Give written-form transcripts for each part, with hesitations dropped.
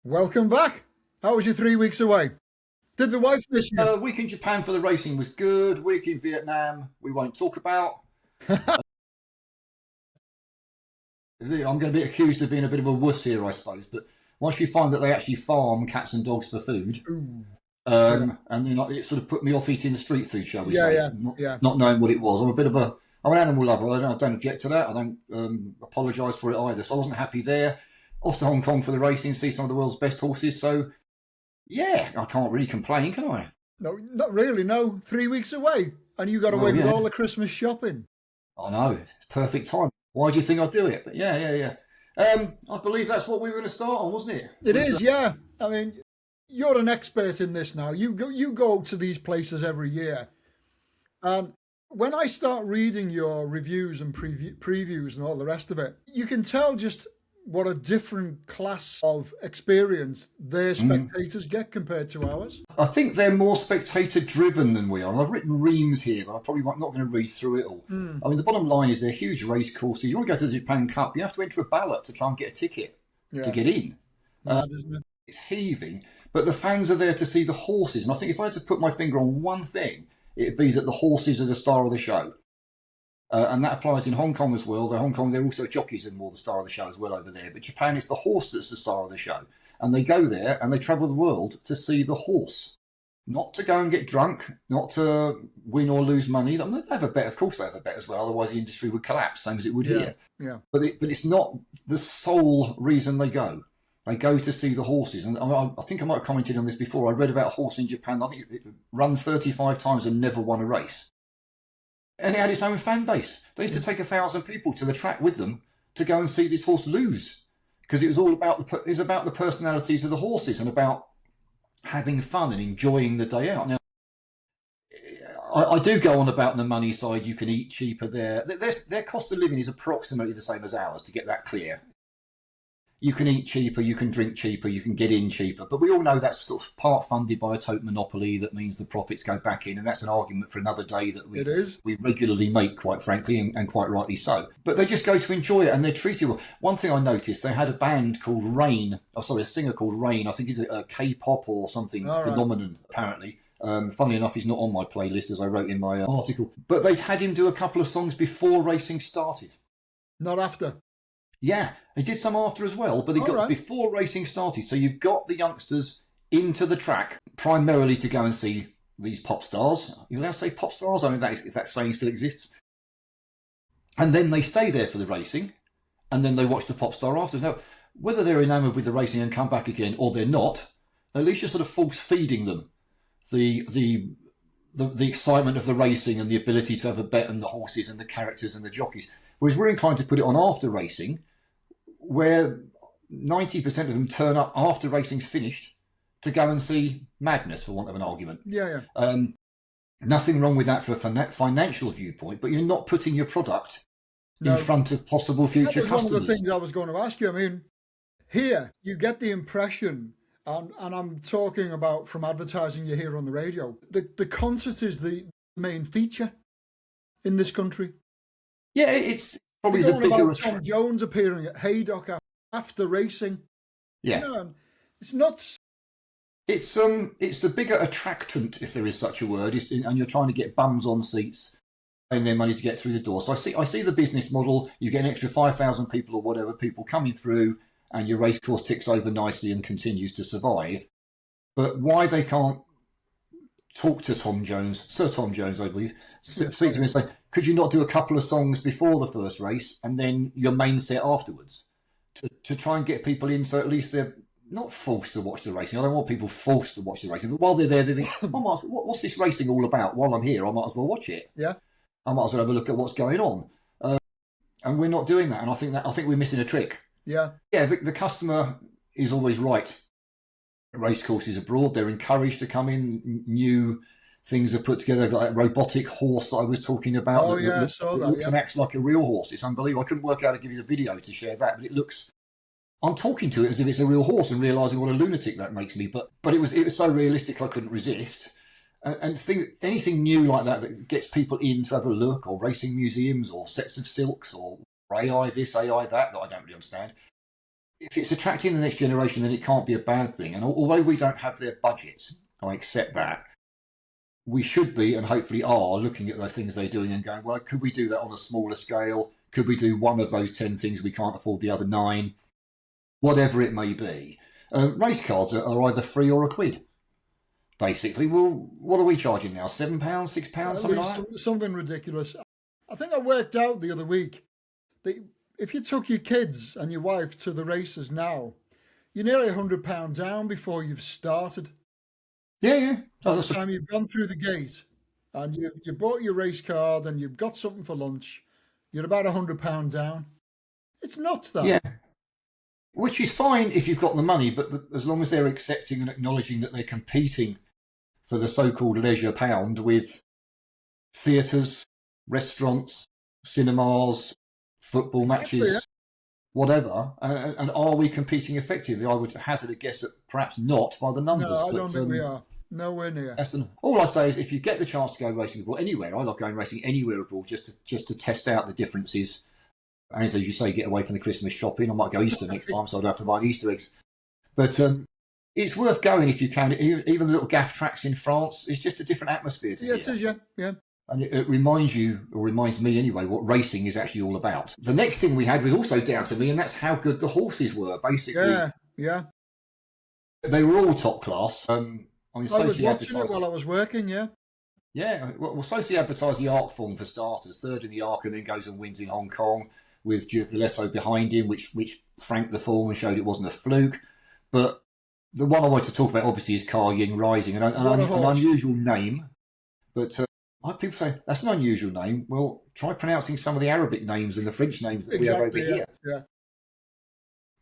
Welcome back. How was your 3 weeks away? Did the wife miss you? Week in Japan for the racing was good. Week in Vietnam, we won't talk about. I'm going to be accused of being a bit of a wuss here, I suppose. But once you find that they actually farm cats and dogs for food, and then it sort of put me off eating the street food, shall we say? Not knowing what it was. I'm an animal lover. I don't object to that. I don't apologise for it either. So I wasn't happy there. Off to Hong Kong for the racing, see some of the world's best horses. So, yeah, I can't really complain, can I? No, not really, no. 3 weeks away. And you got away with all the Christmas shopping. I know. It's perfect time. Why do you think I'd do it? But yeah. I believe that's what we were going to start on, wasn't it? It is, yeah. I mean, you're an expert in this now. You go to these places every year. And when I start reading your reviews and previews and all the rest of it, you can tell just what a different class of experience their spectators get compared to ours. I think they're more spectator-driven than we are. And I've written reams here, but I'm probably not going to read through it all. I mean, the bottom line is they're huge race courses. You want to go to the Japan Cup, you have to enter a ballot to try and get a ticket to get in. Mad, isn't it? It's heaving, but the fans are there to see the horses. And I think if I had to put my finger on one thing, it'd be that the horses are the star of the show. And that applies in Hong Kong as well. Hong Kong, they're also jockeys and more the star of the show as well over there. But Japan, it's the horse that's the star of the show. And they go there and they travel the world to see the horse. Not to go and get drunk, not to win or lose money. I mean, they have a bet, of course they have a bet as well. Otherwise the industry would collapse, same as it would here. Yeah. But it's not the sole reason they go. They go to see the horses. And I think I might have commented on this before. I read about a horse in Japan. I think it run 35 times and never won a race. And it had its own fan base. They used to take 1,000 people to the track with them to go and see this horse lose, because it was all about the personalities of the horses and about having fun and enjoying the day out. Now, I do go on about the money side. You can eat cheaper there. Their cost of living is approximately the same as ours, to get that clear. You can eat cheaper, you can drink cheaper, you can get in cheaper. But we all know that's sort of part funded by a tote monopoly. That means the profits go back in. And that's an argument for another day that we regularly make, quite frankly, and quite rightly so. But they just go to enjoy it and they're treated well. One thing I noticed, they had a band called Rain. A singer called Rain. I think it's a K-pop or something phenomenon, apparently. Funnily enough, he's not on my playlist, as I wrote in my article. But they'd had him do a couple of songs before racing started. Not after. Yeah, they did some after as well, but they got before racing started. So you've got the youngsters into the track primarily to go and see these pop stars. You allowed to say pop stars? I mean, if that saying still exists. And then they stay there for the racing, and then they watch the pop star after. Now, whether they're enamoured with the racing and come back again or they're not, at least you're sort of force feeding them the excitement of the racing and the ability to have a bet on the horses and the characters and the jockeys. Whereas we're inclined to put it on after racing, where 90% of them turn up after racing's finished to go and see madness, for want of an argument. Yeah. Nothing wrong with that for a financial viewpoint, but you're not putting your product in front of possible future customers. That was one of the things I was going to ask you. I mean, here you get the impression, and I'm talking about from advertising you hear on the radio, the concert is the main feature in this country. Yeah, it's probably the bigger. Tom Jones appearing at Haydock after racing. Yeah, it's nuts. It's the bigger attractant, if there is such a word, and you're trying to get bums on seats, paying their money to get through the door. So I see the business model. You get an extra 5,000 people or whatever people coming through, and your race course ticks over nicely and continues to survive. But why they can't talk to Tom Jones, Sir Tom Jones, I believe, speak to him and say, could you not do a couple of songs before the first race and then your main set afterwards to try and get people in, so at least they're not forced to watch the racing. I don't want people forced to watch the racing, but while they're there, they think, what's this racing all about? While I'm here, I might as well watch it. Yeah, I might as well have a look at what's going on. And we're not doing that, and I think we're missing a trick. Yeah. The customer is always right. Racecourses abroad, they're encouraged to come in. New things are put together, like that robotic horse that I was talking about. I saw that. Looks and acts like a real horse. It's unbelievable. I couldn't work out how to give you the video to share that, but it looks. I'm talking to it as if it's a real horse and realising what a lunatic that makes me. But it was so realistic I couldn't resist. And anything new like that gets people in to have a look, or racing museums, or sets of silks, or AI this, AI that I don't really understand. if it's attracting the next generation, then it can't be a bad thing. And although we don't have their budgets, I accept that. We should be, and hopefully are, looking at the things they're doing and going, well, could we do that on a smaller scale? Could we do one of those 10 things? We can't afford the other 9, whatever it may be. Race cards are either free or a quid, basically. Well, what are we charging now? £7, £6, something like that? Something ridiculous. I think I worked out the other week that if you took your kids and your wife to the races now, you're nearly £100 down before you've started. Yeah. By the time you've gone through the gate and you bought your race card and you've got something for lunch, you're about £100 down. It's nuts, that. Yeah. Which is fine if you've got the money, but as long as they're accepting and acknowledging that they're competing for the so-called leisure pound with theatres, restaurants, cinemas, football matches, whatever, and are we competing effectively? I would hazard a guess that perhaps not by the numbers. No, I don't think we are. Nowhere near. All I say is, if you get the chance to go racing abroad anywhere, I like going racing anywhere abroad just to test out the differences. And as you say, get away from the Christmas shopping. I might go Easter next time, so I don't have to buy Easter eggs. But it's worth going if you can. Even the little gaff tracks in France, it's just a different atmosphere to here. It is, yeah. And it reminds you, or reminds me anyway, what racing is actually all about. The next thing we had was also down to me, and that's how good the horses were, basically. Yeah. They were all top class. I was watching it while I was working, yeah. Yeah, well, Soci advertised the Arc form for starters, third in the Arc, and then goes and wins in Hong Kong with Giovanetto behind him, which franked the form and showed it wasn't a fluke. But the one I wanted to talk about, obviously, is Car Ying Rising, an unusual name. But people say, that's an unusual name. Well, try pronouncing some of the Arabic names and the French names that we have over here. Yeah.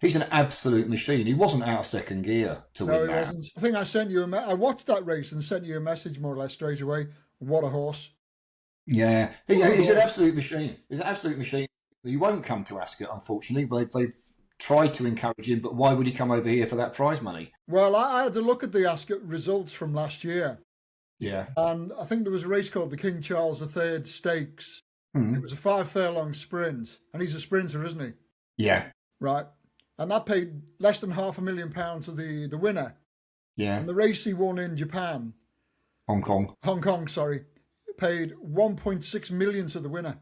He's an absolute machine. He wasn't out of second gear to win that. No, he wasn't. I think I sent you I watched that race and sent you a message more or less straight away. What a horse. Yeah. He's an absolute machine. He's an absolute machine. He won't come to Ascot, unfortunately, but they've tried to encourage him, but why would he come over here for that prize money? Well, I had to look at the Ascot results from last year. Yeah. And I think there was a race called the King Charles III Stakes. Mm-hmm. It was a 5-furlong sprint, and he's a sprinter, isn't he? Yeah. Right. And that paid less than £500,000 to the winner. Yeah. And the race he won in Japan. Hong Kong, paid 1.6 million to the winner.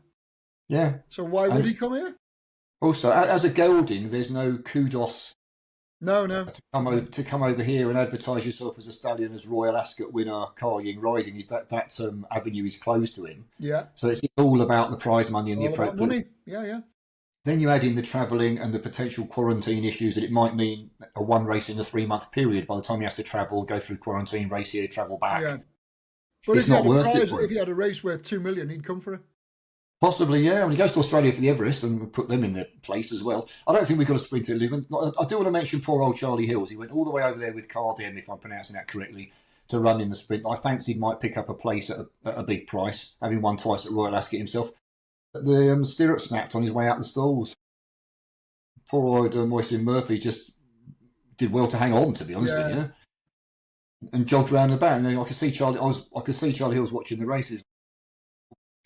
Yeah. So why would he come here? Also, as a gelding, there's no kudos. No. To come over here and advertise yourself as a stallion, as Royal Ascot winner, Car Ying Rising, that avenue is closed to him. Yeah. So it's all about the prize money and the appropriate money. Yeah. Then you add in the travelling and the potential quarantine issues that it might mean a one race in a 3-month period. By the time he has to travel, go through quarantine, race here, travel back. Yeah. But it's not worth it for him. If he had a race worth $2 million, he'd come for it. Possibly, yeah. I mean, he goes to Australia for the Everest and put them in their place as well. I don't think we've got a sprinter. I do want to mention poor old Charlie Hills. He went all the way over there with Cardium, if I'm pronouncing that correctly, to run in the sprint. I fancied might pick up a place at a big price, having won twice at Royal Ascot himself. The stirrup snapped on his way out the stalls. Poor old Moisin Murphy just did well to hang on, to be honest with you, and jogged round the back. And I could see Charlie Hills watching the races.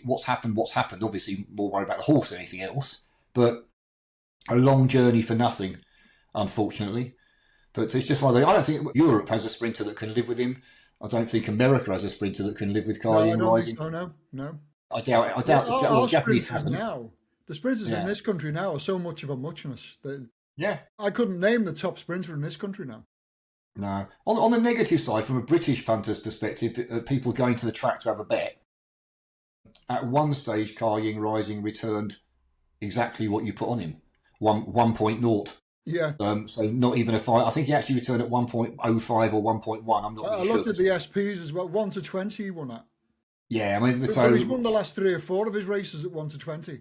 What's happened? Obviously, more worried about the horse than anything else. But a long journey for nothing, unfortunately. But it's just one of those. I don't think Europe has a sprinter that can live with him. I don't think America has a sprinter that can live with Car Ying Rising. No. I doubt it. Well, Japanese haven't. Now, the sprinters in this country now are so much of a muchness. Yeah. I couldn't name the top sprinter in this country now. No. On the negative side, from a British punter's perspective, people going to the track to have a bet. At one stage, Car Ying Rising returned exactly what you put on him, 1.0. Yeah. So not even a 5. I think he actually returned at 1.05 or 1.1. I'm not really sure. I looked at the SPs as well. 1 to 20 he won at. Yeah, I mean, so he's won the last 3 or 4 of his races at 1 to 20.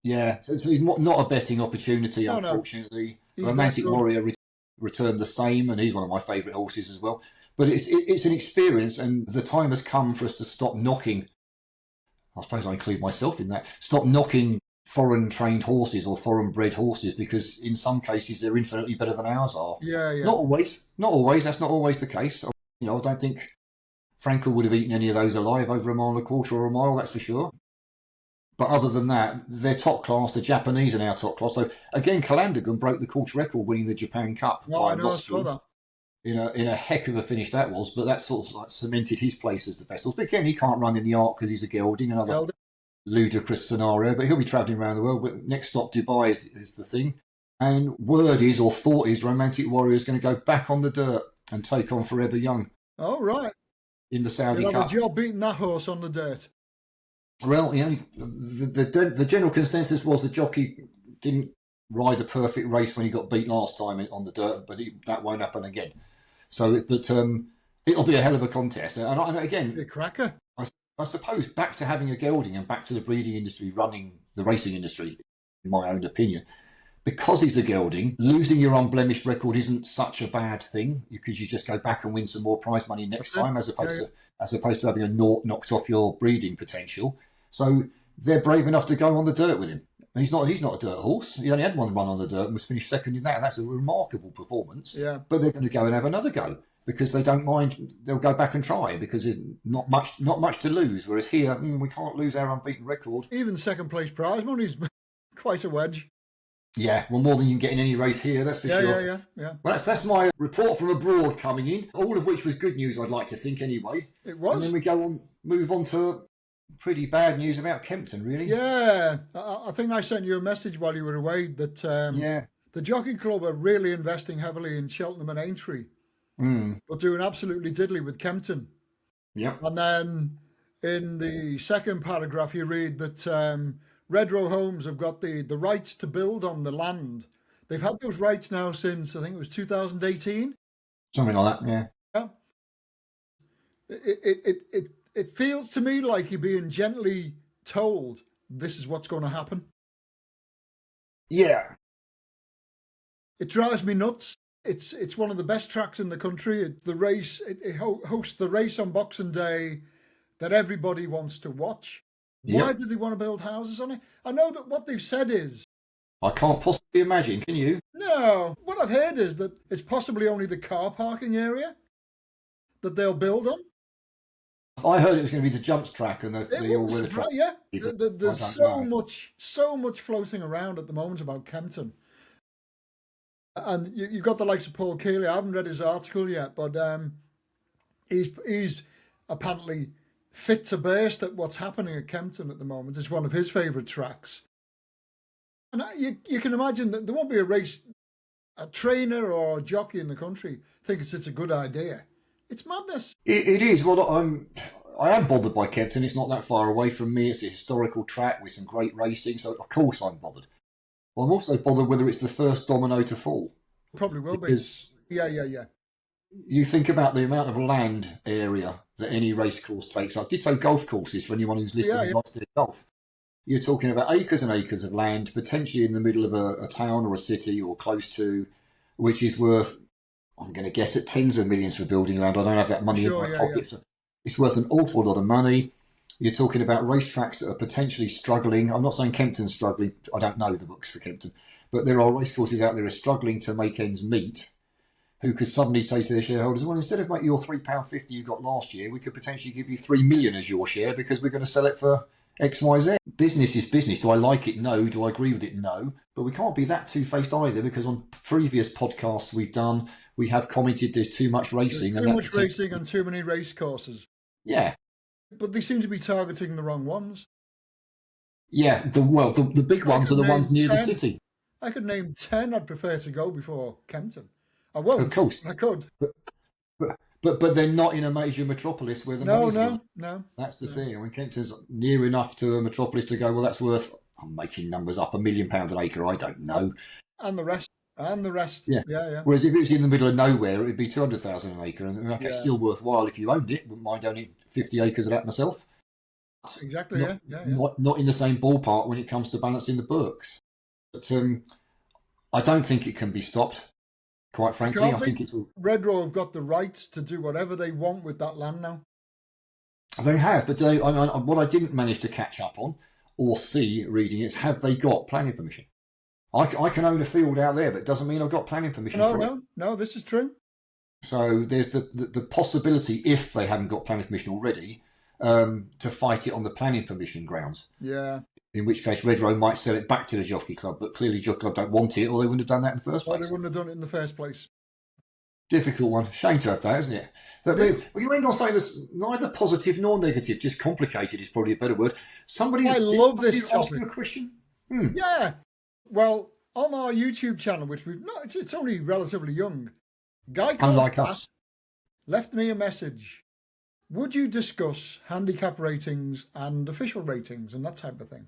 Yeah, so he's not a betting opportunity, unfortunately. No. Romantic Warrior returned the same, and he's one of my favourite horses as well. But it's an experience, and the time has come for us to stop knocking. I suppose I include myself in that. Stop knocking foreign trained horses or foreign bred horses, because in some cases they're infinitely better than ours are. Yeah. Not always. That's not always the case. I don't think Frankel would have eaten any of those alive over a mile and a quarter or a mile. That's for sure. But other than that, they're top class. The Japanese are now top class. So again, Calandagan broke the course record winning the Japan Cup No, by I a know, I loss to saw him. that. In a heck of a finish that was, but that sort of like cemented his place as the best horse. But again, he can't run in the Arc because he's a gelding, another Gelding. ludicrous scenario. But he'll be travelling around the world. But next stop, Dubai is the thing. And word is, or thought is, Romantic Warrior is going to go back on the dirt and take on Forever Young. Oh, right. In the Saudi You'll have Cup. a job beating that horse on the dirt. Well, the general consensus was the jockey didn't ride a perfect race when he got beat last time on the dirt, but that won't happen again. So, it'll be a hell of a contest. And again, Be a cracker. I suppose back to having a gelding and back to the breeding industry running the racing industry, in my own opinion. Because he's a gelding, losing your unblemished record isn't such a bad thing because you just go back and win some more prize money next time, as opposed to having a naught knocked off your breeding potential. So they're brave enough to go on the dirt with him. And he's not a dirt horse. He only had one run on the dirt and was finished second in that. And that's a remarkable performance. Yeah. But they're going to go and have another go because they don't mind. They'll go back and try because there's not much to lose. Whereas here, we can't lose our unbeaten record. Even second place prize money's quite a wedge. Yeah, well, more than you can get in any race here, that's for sure. Yeah. Well, that's my report from abroad coming in, all of which was good news, I'd like to think, anyway. It was. And then we move on to pretty bad news about Kempton, really. Yeah, I think I sent you a message while you were away that the Jockey Club are really investing heavily in Cheltenham and Aintree, but doing absolutely diddly with Kempton. Yep. And then in the second paragraph, you read that Redrow Homes have got the rights to build on the land. They've had those rights now since, I think it was 2018. Something like that, yeah. Yeah. It feels to me like you're being gently told this is what's going to happen. Yeah. It drives me nuts. It's one of the best tracks in the country. It's the race. It hosts the race on Boxing Day that everybody wants to watch. Yep. Why do they want to build houses on it? I know that what they've said is... I can't possibly imagine, can you? No. What I've heard is that it's possibly only the car parking area that they'll build on. I heard it was going to be the jumps track and the all-weather track. Yeah. There's so much floating around at the moment about Kempton. And you've got the likes of Paul Keeley. I haven't read his article yet, but he's apparently fit to burst at what's happening at Kempton at the moment. It's one of his favourite tracks. And you can imagine that there won't be a trainer or a jockey in the country thinks it's a good idea. It's madness. It is. Well, I am bothered by Kempton. It's not that far away from me. It's a historical track with some great racing, so of course I'm bothered. Well, I'm also bothered whether it's the first domino to fall. Probably will because be. Yeah. You think about the amount of land area that any racecourse takes up. Ditto golf courses for anyone who's listening who likes to golf. You're talking about acres and acres of land, potentially in the middle of a town or a city or close to, which is worth, I'm going to guess, at tens of millions for building land. I don't have that money in my pocket. So it's worth an awful lot of money. You're talking about racetracks that are potentially struggling. I'm not saying Kempton's struggling. I don't know the books for Kempton. But there are racecourses out there who are struggling to make ends meet, who could suddenly say to their shareholders, well, instead of like your £3.50 you got last year, we could potentially give you $3 million as your share because we're going to sell it for X, Y, Z. Business is business. Do I like it? No. Do I agree with it? No. But we can't be that two-faced either because on previous podcasts we've done, we have commented there's too much racing. There's too much racing and too many race courses. Yeah. But they seem to be targeting the wrong ones. Yeah. The big ones are the ones near the city. I could name 10 I'd prefer to go before Kempton. I won't. Of course. I could. But they're not in a major metropolis where the money's worth. No. That's the thing. I mean, Kempton's near enough to a metropolis to go, well, that's worth, I'm making numbers up, £1 million an acre, I don't know. And the rest. Yeah. Whereas if it was in the middle of nowhere, it would be 200,000 an acre. And it's still worthwhile if you owned it. Wouldn't mind owning 50 acres of that myself. Exactly, Not in the same ballpark when it comes to balancing the books. But I don't think it can be stopped. Quite frankly, I think it's Redrow have got the rights to do whatever they want with that land now. They have, but what I didn't manage to catch up on or see reading is have they got planning permission? I can own a field out there, but it doesn't mean I've got planning permission for it. No, this is true. So there's the possibility, if they haven't got planning permission already, to fight it on the planning permission grounds. Yeah. In which case, Red Row might sell it back to the Jockey Club, but clearly Jockey Club don't want it, or they wouldn't have done that in the first Or place. they wouldn't have done it in the first place. Difficult one. Shame to have that, isn't it? But you end on saying this neither positive nor negative, just complicated is probably a better word. I love this ask topic. you a question? Yeah. Well, on our YouTube channel, which we've not, it's only relatively young, Guy called Unlike us. left me a message. Would you discuss handicap ratings and official ratings and that type of thing?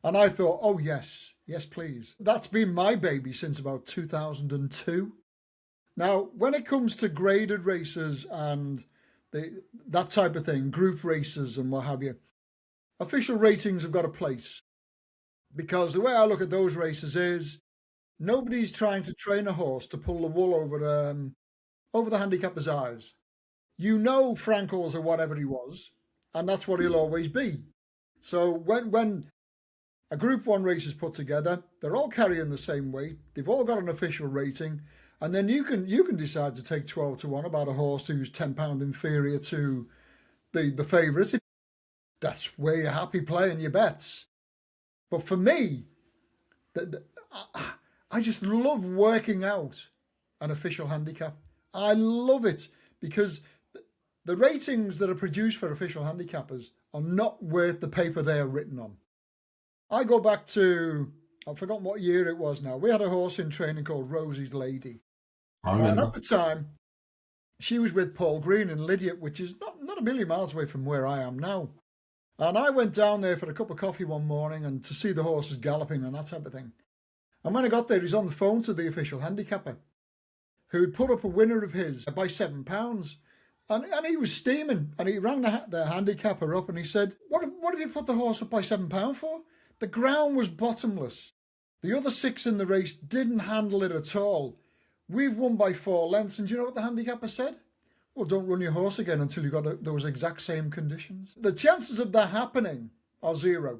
And I thought, oh yes, please. That's been my baby since about 2002. Now, when it comes to graded races and that type of thing, group races and what have you, official ratings have got a place. Because the way I look at those races is nobody's trying to train a horse to pull the wool over the handicapper's eyes. You know Frankel's or whatever he was, and that's what he'll always be. So when a Group 1 race is put together, they're all carrying the same weight, they've all got an official rating, and then you can decide to take 12-1 about a horse who's £10 inferior to the favourite. That's where you're happy playing your bets. But for me, I just love working out an official handicap. I love it because the ratings that are produced for official handicappers are not worth the paper they are written on. I go back to, I've forgotten what year it was now. We had a horse in training called Rosie's Lady. And at the time, she was with Paul Green in Lydiate, which is not a million miles away from where I am now. And I went down there for a cup of coffee one morning and to see the horses galloping and that type of thing. And when I got there, he's on the phone to the official handicapper, who'd put up a winner of his by £7. And he was steaming. And he rang the handicapper up and he said, what have you put the horse up by £7 for? The ground was bottomless. The other 6 in the race didn't handle it at all. We've won by 4 lengths. And do you know what the handicapper said? Well, don't run your horse again until you've got those exact same conditions. The chances of that happening are 0.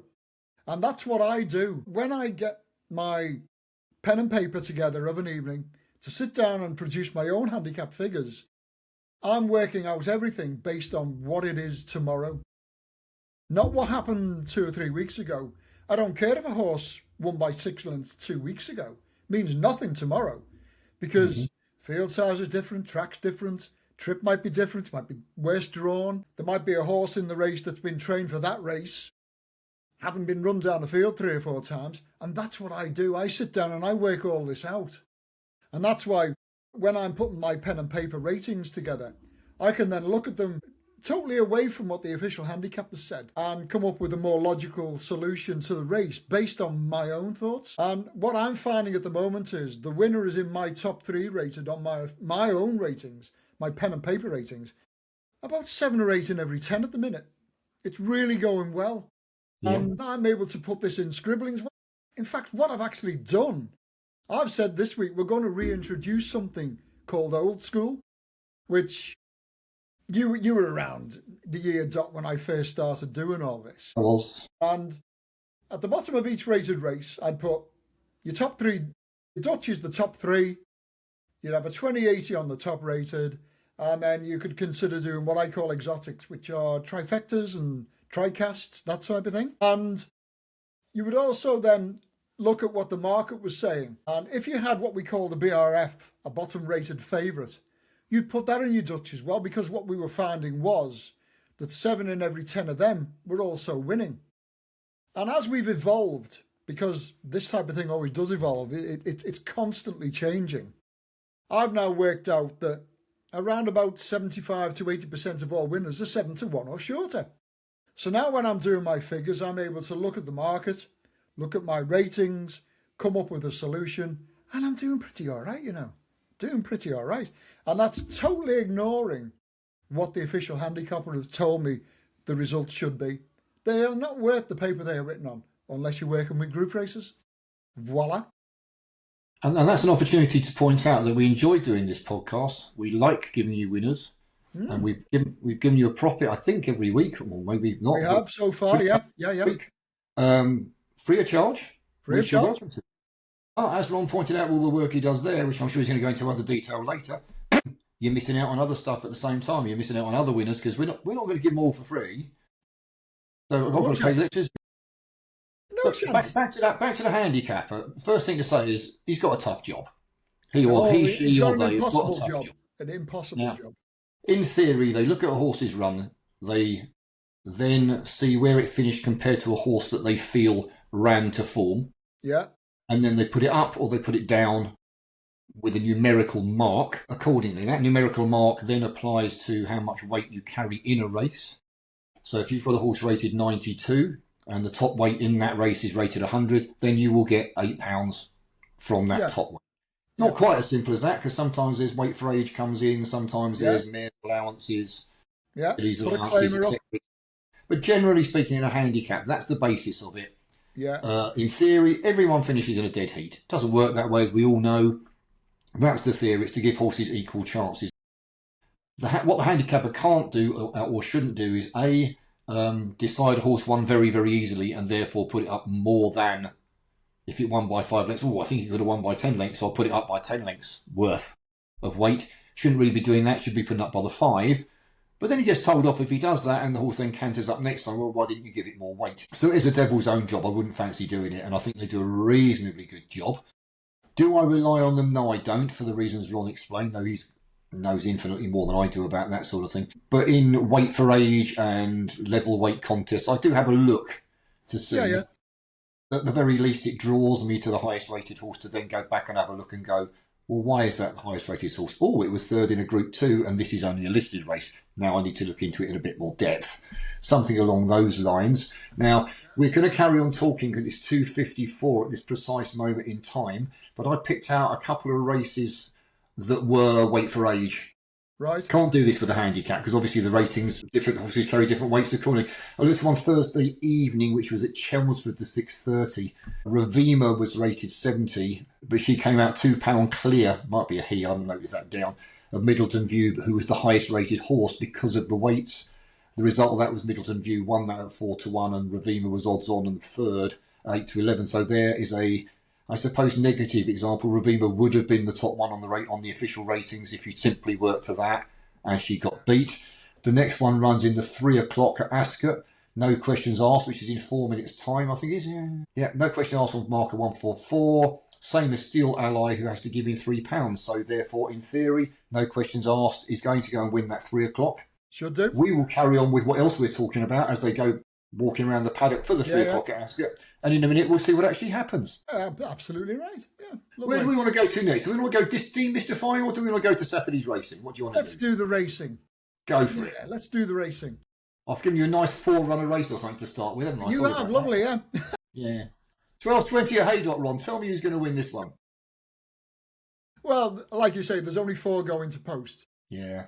And that's what I do. When I get my pen and paper together of an evening to sit down and produce my own handicap figures, I'm working out everything based on what it is tomorrow. Not what happened 2 or 3 weeks ago. I don't care if a horse won by 6 lengths 2 weeks ago. It means nothing tomorrow because field size is different, track's different, trip might be different, might be worse drawn. There might be a horse in the race that's been trained for that race, having been run down the field 3 or 4 times. And that's what I do. I sit down and I work all this out. And that's why when I'm putting my pen and paper ratings together, I can then look at them totally away from what the official handicapper said and come up with a more logical solution to the race based on my own thoughts. And what I'm finding at the moment is the winner is in my top 3 rated on my own ratings, my pen and paper ratings, about 7 or 8 in every 10 at the minute. It's really going well. Yeah. And I'm able to put this in scribblings. In fact, what I've actually done, I've said this week, we're going to reintroduce something called Old School, which you were around the year dot when I first started doing all this. I was. And at the bottom of each rated race, I'd put your top 3, Dutch is the top 3, you'd have a 20/80 on the top rated, and then you could consider doing what I call exotics, which are trifectas and tricasts, that type of thing. And you would also then look at what the market was saying. And if you had what we call the BRF, a bottom rated favourite, you'd put that in your Dutch as well, because what we were finding was that 7 in every 10 of them were also winning. And as we've evolved, because this type of thing always does evolve, it's constantly changing. I've now worked out that around about 75 to 80% of all winners are 7-1 or shorter. So now when I'm doing my figures, I'm able to look at the market, look at my ratings, come up with a solution, and I'm doing pretty all right, doing pretty all right. And that's totally ignoring what the official handicapper has told me the results should be. They are not worth the paper they are written on unless you're working with group races. Voila. And that's an opportunity to point out that we enjoy doing this podcast. We like giving you winners. And we've given you a profit, I think, every week, or maybe not. We have so far, yeah. Free of charge. Free of charge. As Ron pointed out, all the work he does there, which I'm sure he's going to go into other detail later, you're missing out on other stuff at the same time. You're missing out on other winners because we're not going to give them all for free. So I've got to pay lectures. no Look, sense. back to the handicapper. First thing to say is he's got a tough job. He Oh, he's she, got or an they have got a impossible tough job. job. An impossible Now, job. in theory, they look at a horse's run. They then see where it finished compared to a horse that they feel ran to form. Yeah. And then they put it up or they put it down with a numerical mark accordingly. That numerical mark then applies to how much weight you carry in a race. So if you've got a horse rated 92 and the top weight in that race is rated 100, then you will get £8 from that top weight. Not quite as simple as that, because sometimes there's weight for age comes in, sometimes there's mere allowances, these allowances, etc. But generally speaking, in a handicap, that's the basis of it. Yeah. In theory, everyone finishes in a dead heat. Doesn't work that way, as we all know. That's the theory. It's to give horses equal chances. What the handicapper can't do or shouldn't do is decide a horse won very, very easily and therefore put it up more than if it won by 5 lengths. Oh, I think it could have won by 10 lengths, so I'll put it up by 10 lengths worth of weight. Shouldn't really be doing that. Should be putting up by the 5. But then he gets told off if he does that, and the horse then canters up next time. Well, why didn't you give it more weight? So it is a devil's own job. I wouldn't fancy doing it, and I think they do a reasonably good job. Do I rely on them? No, I don't, for the reasons Ron explained, though he knows infinitely more than I do about that sort of thing. But in weight for age and level weight contests, I do have a look to see. Yeah. At the very least, it draws me to the highest rated horse to then go back and have a look and go, well, why is that the highest rated horse? Oh, it was third in a Group 2, and this is only a listed race. Now I need to look into it in a bit more depth. Something along those lines. Now, we're going to carry on talking because it's 2:54 at this precise moment in time, but I picked out a couple of races that were weight for age. Right. Can't do this with a handicap because obviously the ratings, different horses carry different weights accordingly. I looked at one Thursday evening, which was at Chelmsford, the 6:30. Ravima was rated 70, but she came out £2 clear, might be a he, I haven't noticed that down, of Middleton View, who was the highest rated horse because of the weights. The result of that was Middleton View won that at 4-1, and Ravima was odds on and third, 8-11. So there is a, I suppose, negative example. Ravima would have been the top one on the official ratings if you simply worked to that, and she got beat. The next one runs in the 3 o'clock at Ascot. No questions asked, which is in 4 minutes' time, I think it is. Yeah, no question asked on marker 144. Same as Steel Ally, who has to give in £3. So therefore, in theory, no questions asked, is going to go and win that 3 o'clock. Should do. We will carry on with what else we're talking about as they go walking around the paddock for the 3 o'clock at Ascot. And in a minute, we'll see what actually happens. Absolutely right. Yeah. Where do we want to go to next? Do we want to go demystifying, or do we want to go to Saturday's racing? What do you want to do? Let's do the racing. Go for it. Let's do the racing. I've given you a nice 4-runner race or something to start with, haven't I? You have, lovely, yeah. Yeah. 12:20 at Haydock, Ron. Tell me who's going to win this one. Well, like you say, there's only 4 going to post. Yeah.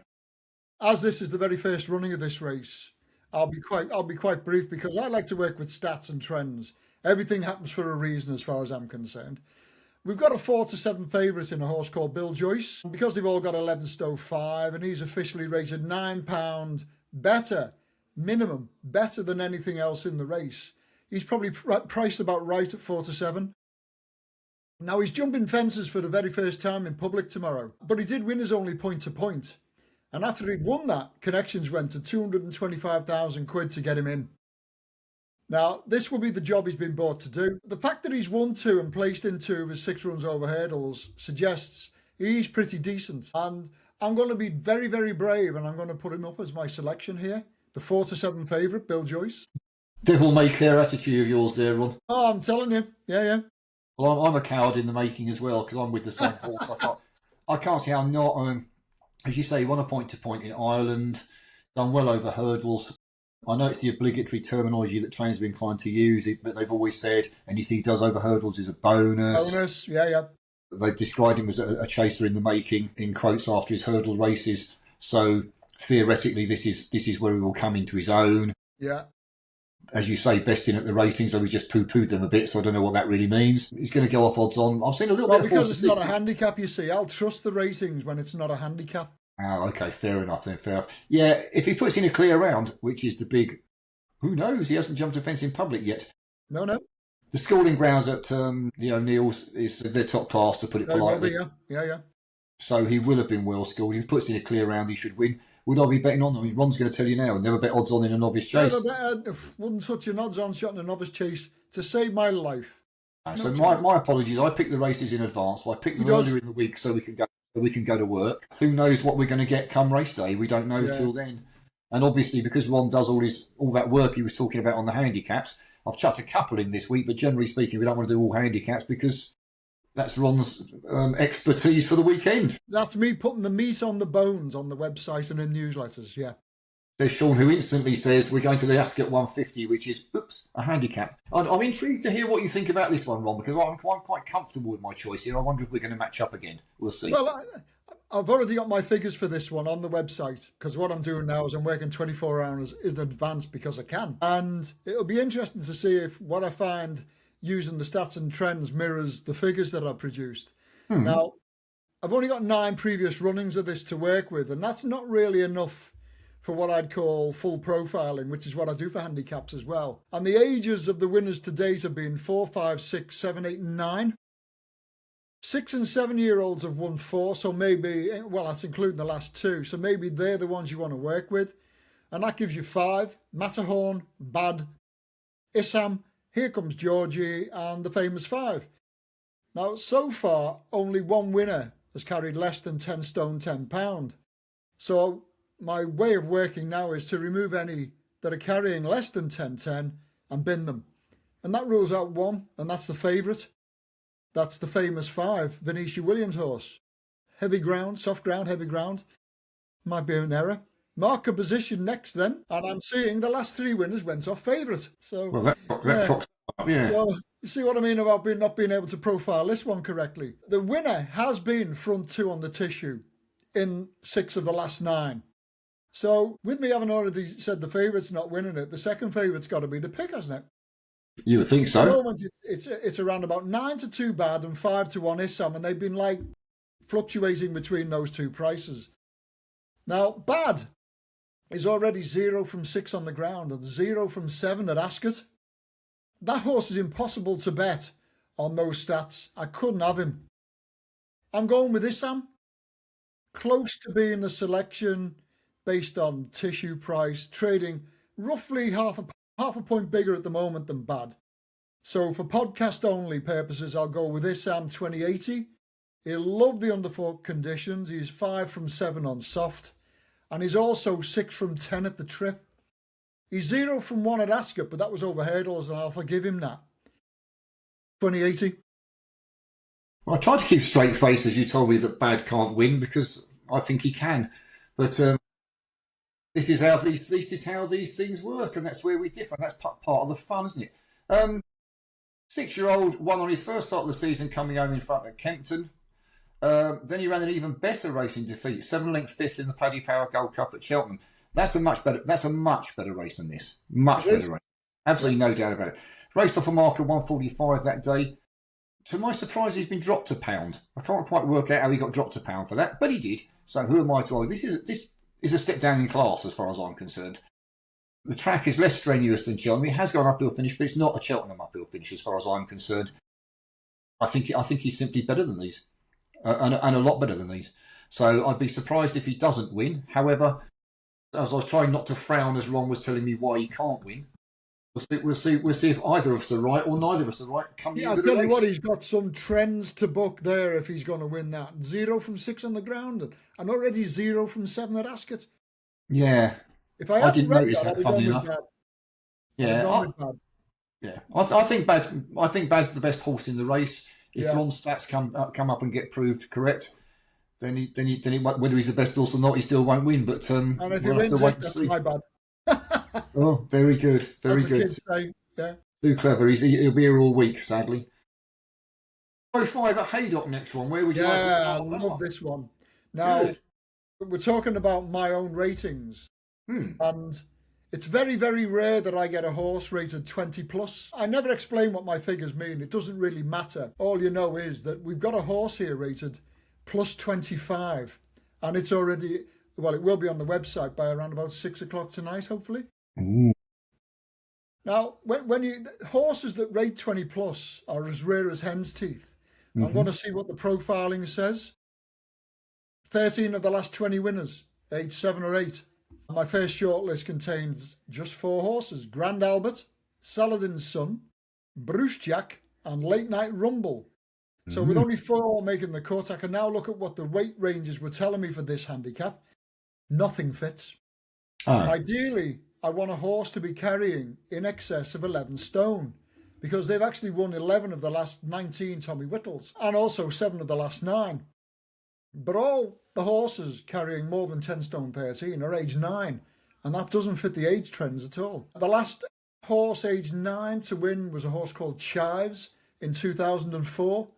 As this is the very first running of this race, I'll be quite brief because I like to work with stats and trends. Everything happens for a reason as far as I'm concerned. We've got a 4-7 favourite in a horse called Bill Joyce. Because they've all got 11 stone 5 and he's officially rated £9 better, minimum, better than anything else in the race. He's probably priced about right at 4-7. Now he's jumping fences for the very first time in public tomorrow, but he did win his only point-to-point. And after he'd won that, connections went to 225,000 quid to get him in. Now, this will be the job he's been brought to do. The fact that he's won 2 and placed in 2 with 6 runs over hurdles suggests he's pretty decent. And I'm going to be very, very brave, and I'm going to put him up as my selection here. The 4-7 favourite, Bill Joyce. Devil may care attitude of yours there, Ron. Oh, I'm telling you. Yeah. Well, I'm a coward in the making as well because I'm with the same horse. I can't see how not. As you say, he won a point-to-point in Ireland, done well over hurdles. I know it's the obligatory terminology that trainers are inclined to use, but they've always said anything he does over hurdles is a bonus. Bonus, yeah. They've described him as a chaser in the making, in quotes, after his hurdle races. So theoretically, this is where he will come into his own. Yeah. As you say, best in at the ratings, so we just poo-pooed them a bit, so I don't know what that really means. He's going to go off odds on. I've seen a little bit of because it's not a handicap, you see. I'll trust the ratings when it's not a handicap. Oh, okay, fair enough then, fair enough. Yeah, if he puts in a clear round, which is the big, who knows, he hasn't jumped a fence in public yet. No. The schooling grounds at the O'Neills is their top class, to put it politely. Yeah. So he will have been well schooled. If he puts in a clear round, he should win. would I be betting on them? I mean, Ron's going to tell you now, never bet odds on in a novice chase. Wouldn't touch an odds on shot in a novice chase to save my life. So my apologies. I picked the races in advance. So I picked them earlier in the week so we can go to work. Who knows what we're going to get come race day? We don't know till then. And obviously, because Ron does all that work he was talking about on the handicaps, I've chucked a couple in this week. But generally speaking, we don't want to do all handicaps because that's Ron's expertise for the weekend. That's me putting the meat on the bones on the website and in newsletters. Yeah. There's Sean, who instantly says we're going to the Ascot 150, which is, a handicap. I'm intrigued to hear what you think about this one, Ron, because I'm quite comfortable with my choice here. I wonder if we're going to match up again. We'll see. Well, I've already got my figures for this one on the website, because what I'm doing now is I'm working 24 hours in advance because I can. And it'll be interesting to see if what I find using the stats and trends mirrors the figures that I've produced. Now, I've only got 9 previous runnings of this to work with, and that's not really enough for what I'd call full profiling, which is what I do for handicaps as well. And the ages of the winners to date have been 4, 5, 6, 7, 8, and 9. 6 and 7-year-olds have won 4, so maybe, well, that's including the last 2, so maybe they're the ones you want to work with. And that gives you 5, Matterhorn, Bad, Issam, Here Comes Georgie, and the famous 5. Now, so far, only one winner has carried less than 10 stone, 10 pound. So my way of working now is to remove any that are carrying less than 10-10 and bin them. And that rules out one, and that's the favourite. That's the famous 5, Venetia Williams horse. Heavy ground, soft ground, heavy ground. Might be an error. Mark a position next then, and I'm seeing the last 3 winners went off favourite. So, that props up, yeah. So you see what I mean about not being able to profile this one correctly. The winner has been front 2 on the tissue in 6 of the last 9. So, with me having already said the favourite's not winning it, the second favourite's got to be the pick, hasn't it? You would think so. At the moment, it's around about 9-2 Bad and 5-1 Issam, and they've been like fluctuating between those 2 prices. Now, Bad is already 0 from 6 on the ground and 0 from 7 at Ascot. That horse is impossible to bet on those stats. I couldn't have him. I'm going with Issam. Close to being the selection based on tissue price, trading roughly half a point bigger at the moment than Bad. So for podcast only purposes, I'll go with Issam 2080. He'll love the underfoot conditions. He's 5 from 7 on soft. And he's also 6 from 10 at the trip. He's 0 from 1 at Ascot, but that was over hurdles, and I'll forgive him that. 2080. Well, I tried to keep straight face as you told me that Bad can't win because I think he can. But this is how these things work, and that's where we differ. And that's part of the fun, isn't it? 6-year-old won on his first start of the season, coming home in front at Kempton. Then he ran an even better race in defeat, 7-length 5th in the Paddy Power Gold Cup at Cheltenham. That's a much better race than this. Much better race. Absolutely no doubt about it. Raced off a mark of 145 that day. To my surprise, he's been dropped a pound. I can't quite work out how he got dropped a pound for that, but he did. So who am I to argue? This is a step down in class as far as I'm concerned. The track is less strenuous than Cheltenham. It has got an uphill finish, but it's not a Cheltenham uphill finish as far as I'm concerned. I think he's simply better than these, and a lot better than these. So I'd be surprised if he doesn't win. However, as I was trying not to frown as Ron was telling me why he can't win, we'll see if either of us are right or neither of us are right. I'll tell you what, he's got some trends to book there if he's going to win that. 0 from 6 on the ground and already 0 from 7 at Ascot. Yeah. If I didn't notice that, funny enough. Yeah, I think Bad's the best horse in the race. If Ron's stats come up and get proved correct, then whether he's the best horse or not, he still won't win. But and if we'll have to wait and see. My bad. Oh, very good, very good. Yeah. Too clever. He'll be here all week, sadly. 05 at Haydock next one. Where would you like to start? I love this one. Now, we're talking about my own ratings. And it's very, very rare that I get a horse rated 20 plus. I never explain what my figures mean. It doesn't really matter. All you know is that we've got a horse here rated plus 25. And it's already, well, it will be on the website by around about 6 o'clock tonight, hopefully. Ooh. Now, when horses that rate 20 plus are as rare as hen's teeth. I'm going to see what the profiling says. 13 of the last 20 winners age 7 or 8. My first shortlist contains just 4 horses: Grand Albert, Saladin's Son, Bruce Jack, and Late Night Rumble. So with only 4 making the cut, I can now look at what the weight ranges were telling me for this handicap. Nothing fits. Oh. Ideally, I want a horse to be carrying in excess of 11 stone, because they've actually won 11 of the last 19 Tommy Whittles and also 7 of the last 9. But all the horses carrying more than 10 stone 13 are age 9, and that doesn't fit the age trends at all. The last horse age 9 to win was a horse called Chives in 2004.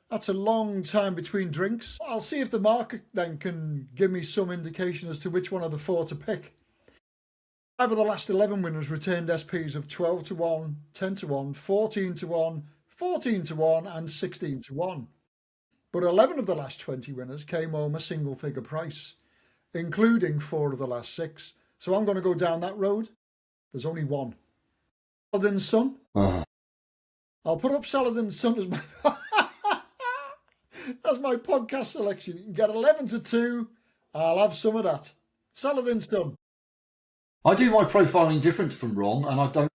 That's a long time between drinks. I'll see if the market then can give me some indication as to which one of the 4 to pick. 5 of the last 11 winners retained SPs of 12 to 1, 10 to 1, 14 to 1, 14 to 1 and 16 to 1. But 11 of the last 20 winners came home a single figure price, including 4 of the last 6. So I'm going to go down that road. There's only one. Saladin's Son. I'll put up Saladin's Son as my as my podcast selection. You can get 11 to 2. I'll have some of that. Saladin's Son. I do my profiling different from Ron, and I don't.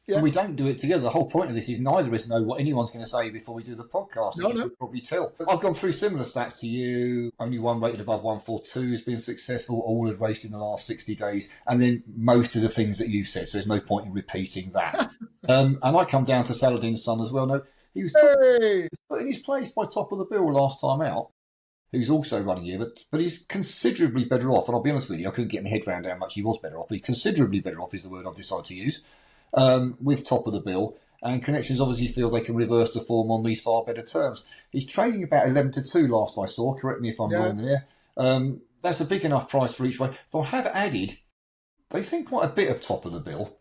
Yeah. We don't do it together. The whole point of this is neither of us know what anyone's going to say before we do the podcast. No. You can probably tell. But I've gone through similar stats to you. Only one rated above 142 has been successful. All have raced in the last 60 days. And then most of the things that you said. So there's no point in repeating that. And I come down to Saladin's Son as well. No, he was put in his place by Top of the Bill last time out, who's also running here, but he's considerably better off. And I'll be honest with you, I couldn't get my head around how much he was better off, but he's considerably better off is the word I've decided to use, with Top of the Bill. And Connections obviously feel they can reverse the form on these far better terms. He's trading about 11 to 2 last I saw, correct me if I'm wrong there. That's a big enough price for each way. They'll have added, they think quite a bit of Top of the Bill,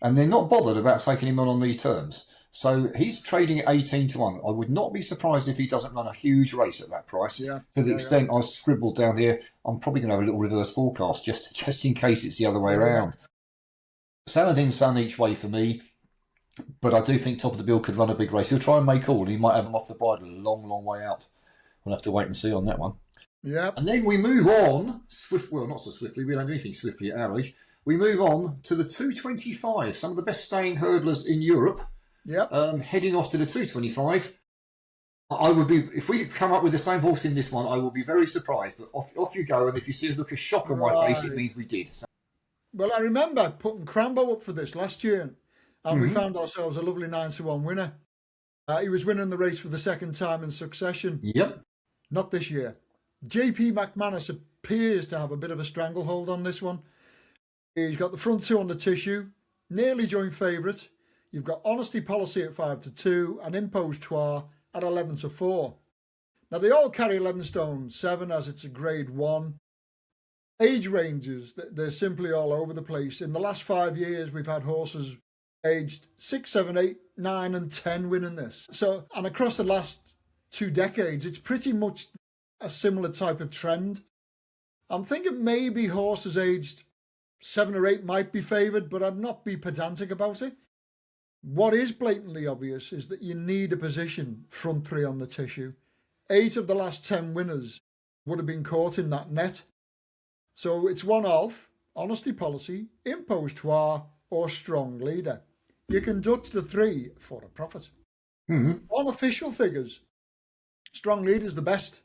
and they're not bothered about taking him on these terms. So he's trading at 18 to 1. I would not be surprised if he doesn't run a huge race at that price. To the extent I scribbled down here, I'm probably going to have a little reverse forecast just in case it's the other way around. Saladin's Son each way for me, but I do think Top of the Bill could run a big race. He'll try and make all, and he might have him off the bridle a long, long way out. We'll have to wait and see on that one. Yeah. And then we move on, well, not so swiftly, we don't do anything swiftly at our age. We move on to the 225, some of the best staying hurdlers in Europe. Heading off to the 225. I would be, if we come up with the same horse in this one, I will be very surprised. But off you go, and if you see us look a shock on my face, it means we did. So. Well, I remember putting Crambo up for this last year, and we found ourselves a lovely 9 to 1 winner. He was winning the race for the second time in succession. Not this year. JP McManus appears to have a bit of a stranglehold on this one. He's got the front 2 on the tissue, nearly joint favourite. You've got Honesty Policy at 5 to 2 and Impostoir at 11 to 4. Now, they all carry 11 stone 7 as it's a grade 1. Age ranges, they're simply all over the place. In the last 5 years, we've had horses aged 6, 7, 8, 9 and 10 winning this. So, and across the last 2 decades, it's pretty much a similar type of trend. I'm thinking maybe horses aged 7 or 8 might be favoured, but I'd not be pedantic about it. What is blatantly obvious is that you need a position front 3 on the tissue. 8 of the last 10 winners would have been caught in that net. So it's one of Honesty Policy, Impostoir or Strong Leader. You can dutch the 3 for a profit. On official figures, Strong Leader's the best,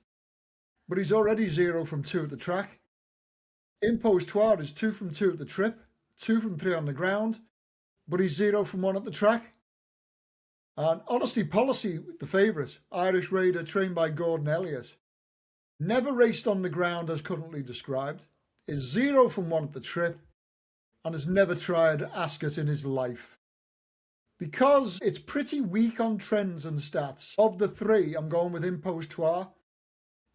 but he's already 0 from 2 at the track. Impostoir is 2 from 2 at the trip, 2 from 3 on the ground, but he's 0 from 1 at the track. And Honesty Policy, the favourite, Irish Raider trained by Gordon Elliott, never raced on the ground as currently described, is 0 from 1 at the trip, and has never tried Ascot in his life. Because it's pretty weak on trends and stats, of the 3, I'm going with Impostoir.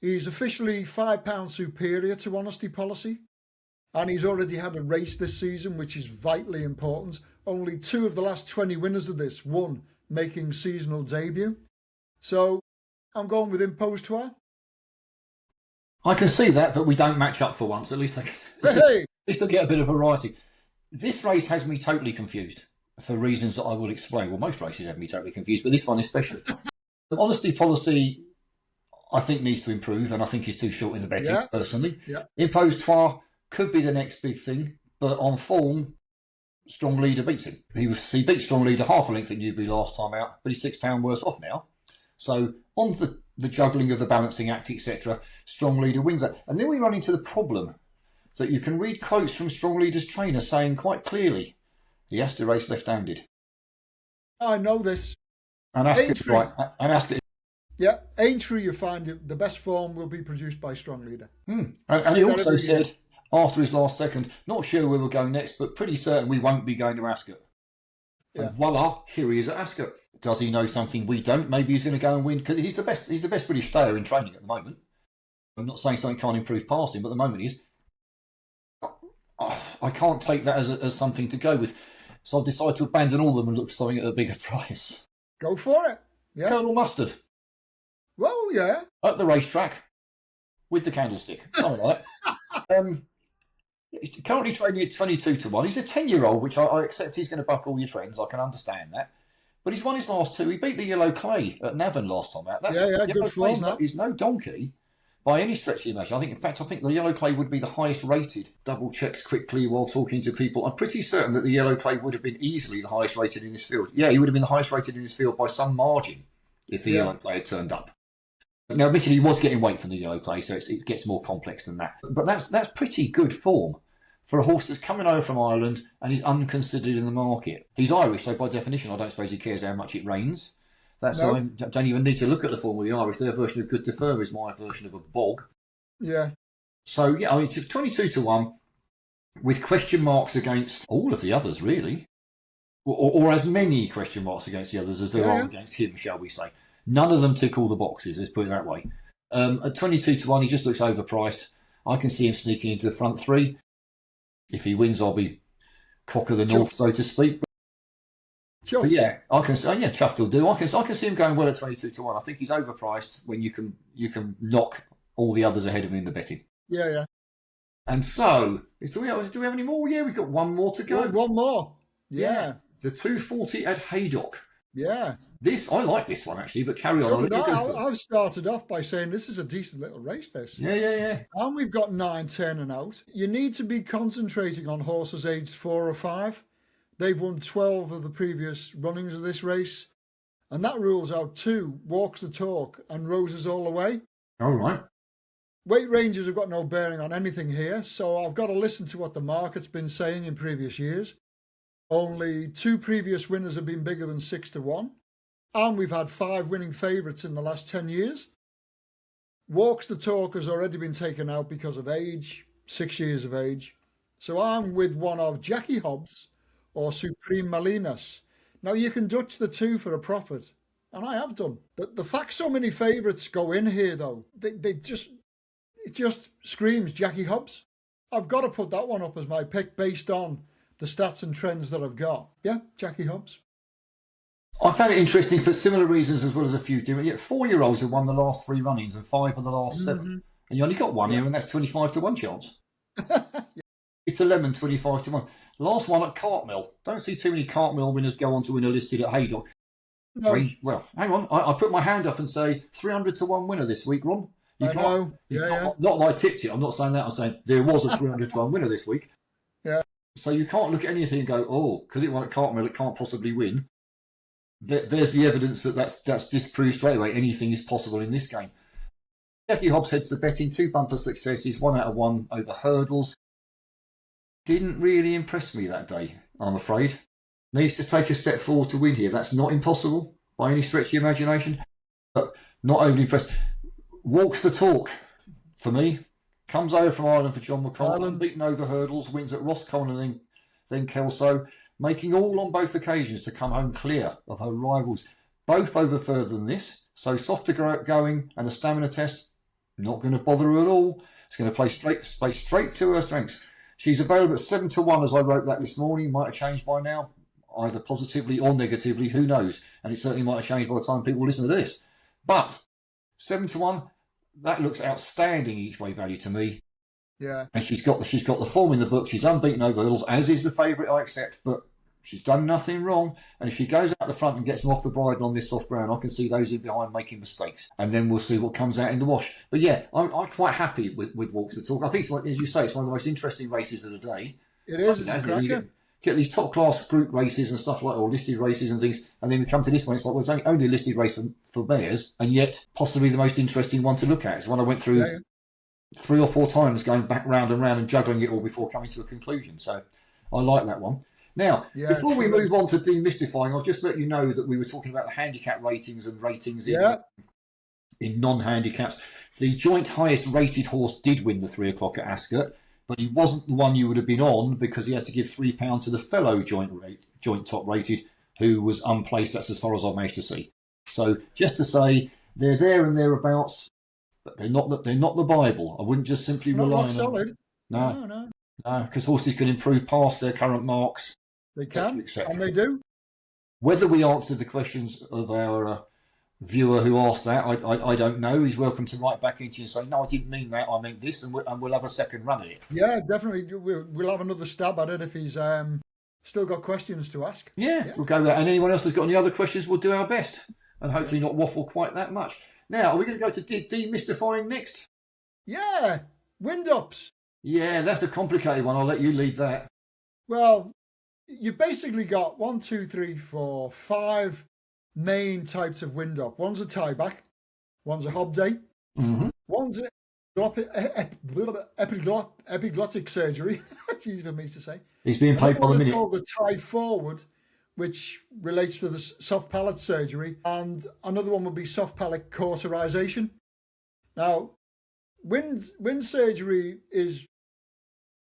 He's officially £5 superior to Honesty Policy, and he's already had a race this season, which is vitally important. Only 2 of the last 20 winners of this, 1 making seasonal debut. So I'm going with Impostoir. I can see that, but we don't match up for once. At least at least I'll get a bit of variety. This race has me totally confused for reasons that I will explain. Well, most races have me totally confused, but this one especially. The Honesty Policy, I think, needs to improve, and I think is too short in the betting, personally. Impostoir, could be the next big thing, but on form, Strong Leader beats him. He beat Strong Leader half a length at Newbury last time out, but he's £6 worse off now. So on the juggling of the balancing act, etc., Strong Leader wins that. And then we run into the problem that you can read quotes from Strong Leader's trainer saying quite clearly he has to race left-handed. I know this. And Ascot's right. And Ascot. Yeah, Aintree, you find the best form will be produced by Strong Leader. And he also said, after his last second, not sure where we're going next, but pretty certain we won't be going to Ascot. Yeah. And voila, here he is at Ascot. Does he know something we don't? Maybe he's going to go and win, because he's the best British stayer in training at the moment. I'm not saying something can't improve past him, but at the moment he is. I can't take that as something to go with. So I've decided to abandon all of them and look for something at a bigger price. Go for it. Yeah. Colonel Mustard. Well, yeah. At the racetrack with the candlestick. Something like that. Currently trading at 22 to 1. He's a 10-year-old, which I accept he's going to buck all your trends. I can understand that. But he's won his last two. He beat the Yellow Clay at Navan last time out. Good form. He's no donkey by any stretch of the imagination. I think the Yellow Clay would be the highest rated. Double checks quickly while talking to people. I'm pretty certain that the Yellow Clay would have been easily the highest rated in this field. Yeah, he would have been the highest rated in this field by some margin if the Yellow Clay had turned up. Now, admittedly, he was getting weight from the Yellow Clay, so it gets more complex than that. But that's pretty good form for a horse that's coming over from Ireland and is unconsidered in the market. He's Irish, so by definition, I don't suppose he cares how much it rains. I don't even need to look at the form of the Irish. Their version of good to firm is my version of a bog. Yeah. So, yeah, I mean, it's 22 to 1 with question marks against all of the others, really. Or as many question marks against the others as there are against him, shall we say. None of them tick all the boxes, let's put it that way. At 22 to 1, he just looks overpriced. I can see him sneaking into the front three. If he wins, I'll be cock of the north, so to speak. But yeah, I can. Chuffed will do. I can see him going well at 22 to 1. I think he's overpriced when you can knock all the others ahead of him in the betting. Yeah. And so, do we have any more? Yeah, we've got one more to go. One more. Yeah. The 240 at Haydock. Yeah. I like this one actually, but carry on. I've started off by saying this is a decent little race, this. Yeah. And we've got 9, 10 and out. You need to be concentrating on horses aged 4 or 5. They've won 12 of the previous runnings of this race. And that rules out 2, Walks the Talk and Roses All the Way. All right. Weight ranges have got no bearing on anything here, so I've got to listen to what the market's been saying in previous years. Only 2 previous winners have been bigger than 6 to 1. And we've had 5 winning favourites in the last 10 years. Walks the Talk has already been taken out because of age, 6 years of age. So I'm with one of Jackie Hobbs or Supreme Malinas. Now you can Dutch the 2 for a profit, and I have done. The fact so many favourites go in here, though, it just screams Jackie Hobbs. I've got to put that one up as my pick based on the stats and trends that I've got. Yeah, Jackie Hobbs. I found it interesting for similar reasons as well as a few different. 4-year-olds have won the last 3 runnings and 5 of the last 7. And you only got one here, and that's 25 to 1 chance. It's a lemon, 25 to 1. Last one at Cartmill. Don't see too many Cartmill winners go on to win a listed at Haydock. No. Well, hang on. I put my hand up and say 300 to 1 winner this week, Ron. Not that I tipped it. I'm not saying that. I'm saying there was a 300 to 1 winner this week. Yeah. So you can't look at anything and go, because it won at Cartmill, it can't possibly win. There's the evidence that's disproved straight away. Anything is possible in this game. Jackie Hobbs heads the betting, 2 bumper successes, 1 out of 1 over hurdles. Didn't really impress me that day, I'm afraid. Needs to take a step forward to win here. That's not impossible by any stretch of the imagination, but not overly impressed. Walks the Talk for me. Comes over from Ireland for John McConnell, beaten over hurdles, wins at Roscommon and then Kelso, making all on both occasions to come home clear of her rivals, both over further than this. So softer going and a stamina test, not going to bother her at all. It's going to play straight to her strengths. She's available at 7 to 1 as I wrote that this morning. Might have changed by now, either positively or negatively, who knows? And it certainly might have changed by the time people listen to this. But 7 to 1, that looks outstanding each way value to me. Yeah. And she's got the form in the book. She's unbeaten over hurdles, as is the favourite, I accept, but She's done nothing wrong. And if she goes out the front and gets them off the bridle on this soft ground, I can see those in behind making mistakes. And then we'll see what comes out in the wash. But yeah, I'm quite happy with Walks the Talk. I think, it's like, as you say, it's one of the most interesting races of the day. It is. It's a cracker. Get these top class group races and stuff like, or listed races and things, and then we come to this one. It's like, well, it's only a listed race for mares, and yet possibly the most interesting one to look at. It's one I went through 3 or 4 times, going back round and round and juggling it all before coming to a conclusion. So I like that one. Now, before we move on to demystifying, I'll just let you know that we were talking about the handicap ratings and ratings in non-handicaps. The joint highest rated horse did win the 3 o'clock at Ascot, but he wasn't the one you would have been on because he had to give £3 to the fellow joint top rated, who was unplaced. That's as far as I've managed to see. So just to say, they're there and thereabouts, but they're not the Bible. I wouldn't just simply rely on them. No, because horses can improve past their current marks. They can, and they do. Whether we answered the questions of our viewer who asked that, I don't know. He's welcome to write back into you and say, no, I didn't mean that, I meant this, and we'll have a second run at it. Yeah, definitely. We'll have another stab at it if he's still got questions to ask. Yeah, we'll go there. And anyone else that's got any other questions, we'll do our best, and hopefully not waffle quite that much. Now, are we going to go to demystifying next? Yeah, wind-ups. Yeah, that's a complicated one. I'll let you lead that. Well, you basically got 1, 2, 3, 4, 5 main types of wind-up. One's a tie-back, one's a hobday, one's an epiglottic surgery. That's easy for me to say. He's being paid by the minute. Called the tie-forward, which relates to the soft palate surgery, and another one would be soft palate cauterization. Now, wind surgery is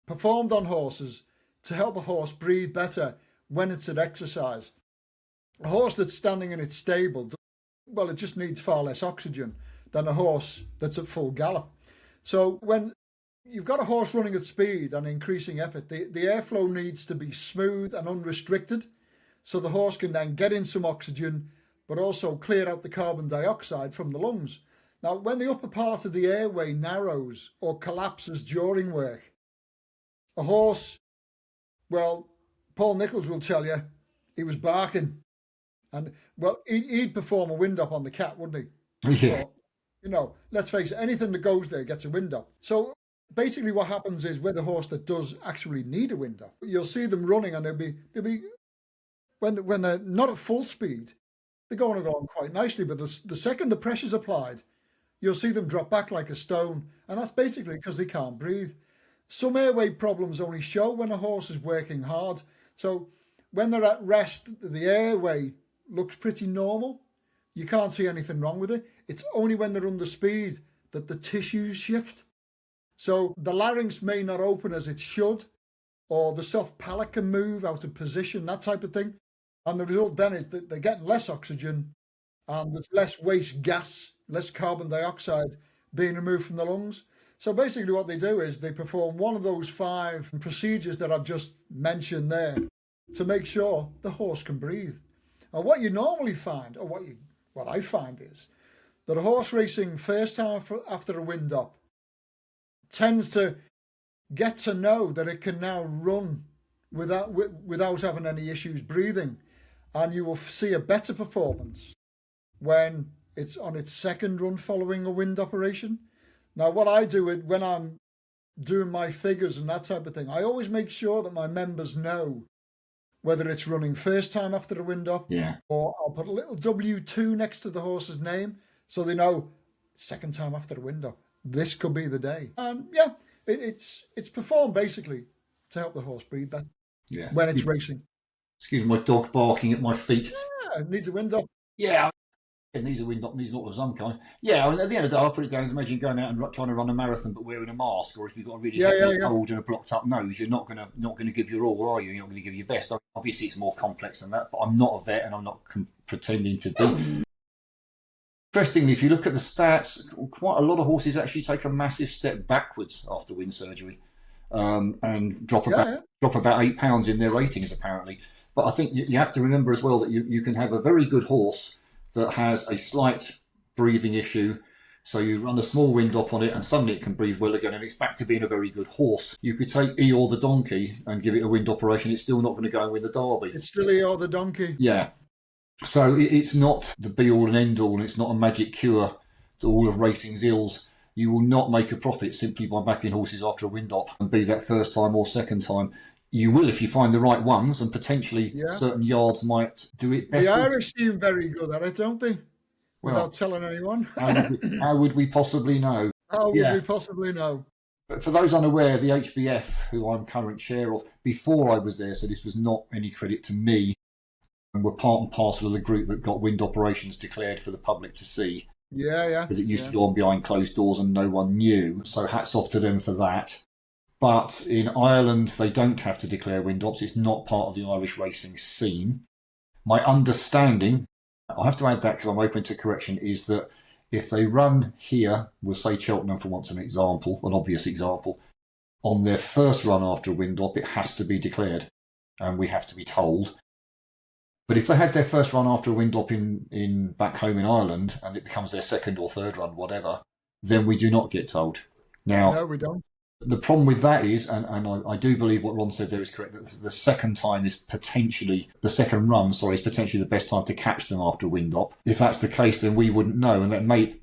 performed on horses to help a horse breathe better when it's at exercise. A horse that's standing in its stable, well, it just needs far less oxygen than a horse that's at full gallop. So when you've got a horse running at speed and increasing effort, the airflow needs to be smooth and unrestricted, so the horse can then get in some oxygen, but also clear out the carbon dioxide from the lungs. Now, when the upper part of the airway narrows or collapses during work, a horse, well, Paul Nicholls will tell you, he was barking. And, well, he'd perform a wind-up on the cat, wouldn't he? Yeah. So, you know, let's face it, anything that goes there gets a wind-up. So basically what happens is with a horse that does actually need a wind-up, you'll see them running and they'll be when they're not at full speed, they're going along quite nicely. But the second the pressure's applied, you'll see them drop back like a stone. And that's basically because they can't breathe. Some airway problems only show when a horse is working hard. So when they're at rest, the airway looks pretty normal. You can't see anything wrong with it. It's only when they're under speed that the tissues shift. So the larynx may not open as it should, or the soft palate can move out of position, that type of thing. And the result then is that they're getting less oxygen and there's less waste gas, less carbon dioxide being removed from the lungs. So basically what they do is they perform one of those 5 procedures that I've just mentioned there to make sure the horse can breathe. And what you normally find, or what I find is that a horse racing first time after a wind-up tends to get to know that it can now run without having any issues breathing. And you will see a better performance when it's on its second run following a wind operation. Now, what I do when I'm doing my figures and that type of thing, I always make sure that my members know whether it's running first time after a wind-up, or I'll put a little W2 next to the horse's name so they know second time after a wind-up. This could be the day. And yeah, it's performed basically to help the horse breathe better when it's racing. Excuse my dog barking at my feet. Yeah, it needs a wind-up. Yeah, it needs a wind-up, needs not of some kind. Yeah, I mean, at the end of the day, I'll put it down as imagine going out and trying to run a marathon but wearing a mask, or if you've got a really cold and a blocked-up nose, you're not gonna give your all, are you? You're not going to give your best. Obviously, it's more complex than that, but I'm not a vet and I'm not pretending to be. Interestingly, if you look at the stats, quite a lot of horses actually take a massive step backwards after wind surgery, and drop about 8 pounds in their ratings apparently. But I think you have to remember as well that you can have a very good horse that has a slight breathing issue, So you run a small wind up on it and suddenly it can breathe well again and it's back to being a very good horse. You could take Eeyore the donkey and give it a wind operation, it's still not going to go and win the Derby. It's still Eeyore the donkey. Yeah. So it's not the be all and end all, and it's not a magic cure to all of racing's ills. You will not make a profit simply by backing horses after a wind up, and be that first time or second time. You will if you find the right ones, and potentially certain yards might do it better. The Irish seem very good at it, don't they? Without telling anyone. How would we possibly know? How would we possibly know? But for those unaware, the HBF, who I'm current chair of, before I was there, so this was not any credit to me, and were part and parcel of the group that got wind operations declared for the public to see. Yeah. Because it used to go on behind closed doors and no one knew. So hats off to them for that. But in Ireland, they don't have to declare wind ops. It's not part of the Irish racing scene. My understanding, I have to add that because I'm open to correction, is that if they run here, we'll say Cheltenham for once an example, an obvious example, on their first run after a wind op, it has to be declared and we have to be told. But if they had their first run after a wind up in back home in Ireland and it becomes their second or third run, whatever, then we do not get told. Now, no, we don't. The problem with that is, and I do believe what Ron said there is correct, that the second time is potentially, the second run, sorry, is potentially the best time to catch them after a wind up. If that's the case, then we wouldn't know. And that may,